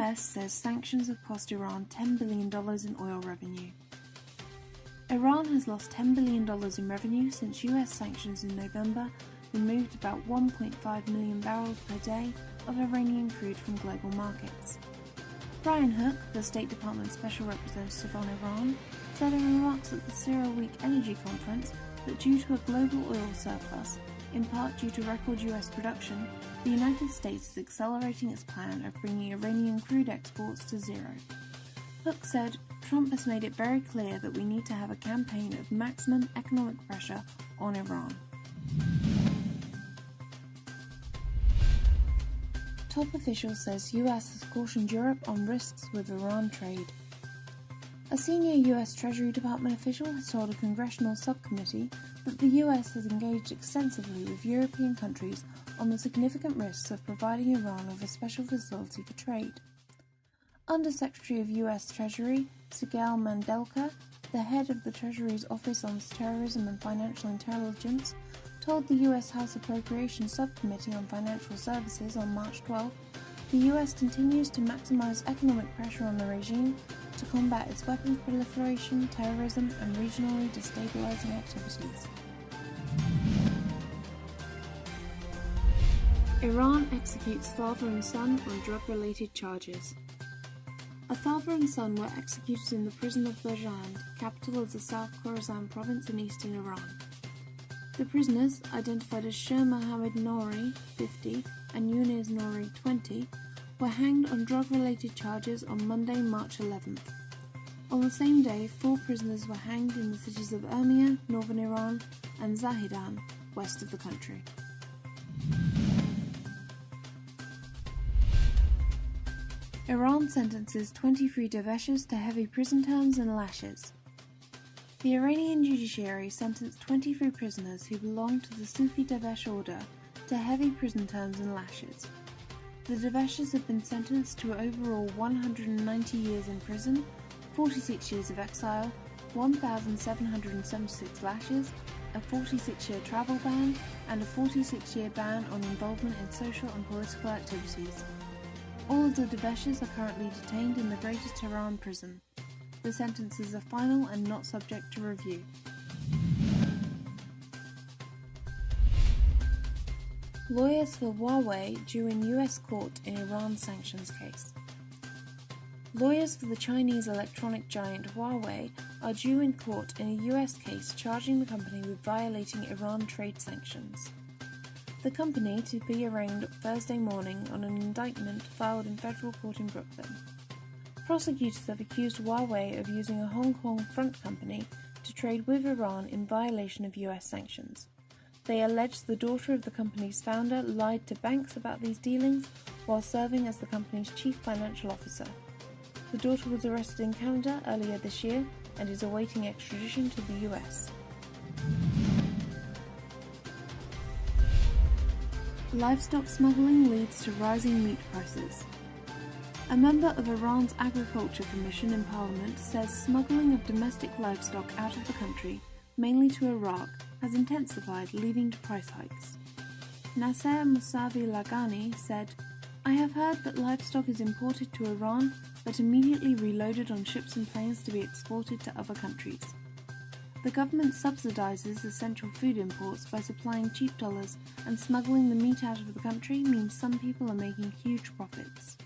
US says sanctions have cost Iran $10 billion in oil revenue. Iran has lost $10 billion in revenue since US sanctions in November removed about 1.5 million barrels per day of Iranian crude from global markets. Brian Hook, the State Department Special Representative on Iran, said in remarks at the CERAWeek Energy Conference that due to a global oil surplus, in part due to record US production, the United States is accelerating its plan of bringing Iranian crude exports to zero. Hook said, Trump has made it very clear that we need to have a campaign of maximum economic pressure on Iran. Top official says US has cautioned Europe on risks with Iran trade. A senior US Treasury Department official has told a Congressional subcommittee that the US has engaged extensively with European countries on the significant risks of providing Iran with a special facility for trade. Under-Secretary of US Treasury, Sigel Mandelker, the head of the Treasury's Office on Terrorism and Financial Intelligence, told the US House Appropriations Subcommittee on Financial Services on March 12, the US continues to maximize economic pressure on the regime to combat its weapons proliferation, terrorism, and regionally destabilizing activities. Iran executes father and son on drug-related charges. A father and son were executed in the prison of Mujahedin-e-Khalq, capital of the South Khorasan province in eastern Iran. The prisoners, identified as Shah Mohammad Nouri, 50, and Yunus Nouri, 20, were hanged on drug-related charges on Monday, March 11th. On the same day, 4 prisoners were hanged in the cities of Urmia, northern Iran, and Zahedan, west of the country. Iran sentences 23 dervishes to heavy prison terms and lashes. The Iranian judiciary sentenced 23 prisoners who belonged to the Sufi Dervish order to heavy prison terms and lashes. The dervishes have been sentenced to overall 190 years in prison, 46 years of exile, 1,776 lashes, a 46-year travel ban, and a 46-year ban on involvement in social and political activities. All of the dervishes are currently detained in the Greater Tehran prison. The sentences are final and not subject to review. Lawyers for Huawei due in US court in Iran sanctions case. Lawyers for the Chinese electronic giant Huawei are due in court in a US case charging the company with violating Iran trade sanctions. The company to be arraigned Thursday morning on an indictment filed in federal court in Brooklyn. Prosecutors have accused Huawei of using a Hong Kong front company to trade with Iran in violation of US sanctions. They allege the daughter of the company's founder lied to banks about these dealings while serving as the company's chief financial officer. The daughter was arrested in Canada earlier this year and is awaiting extradition to the US. Livestock smuggling leads to rising meat prices. A member of Iran's Agriculture Commission in Parliament says smuggling of domestic livestock out of the country, mainly to Iraq, has intensified, leading to price hikes. Nasser Mousavi Lagani said, I have heard that livestock is imported to Iran but immediately reloaded on ships and planes to be exported to other countries. The government subsidizes essential food imports by supplying cheap dollars, and smuggling the meat out of the country means some people are making huge profits.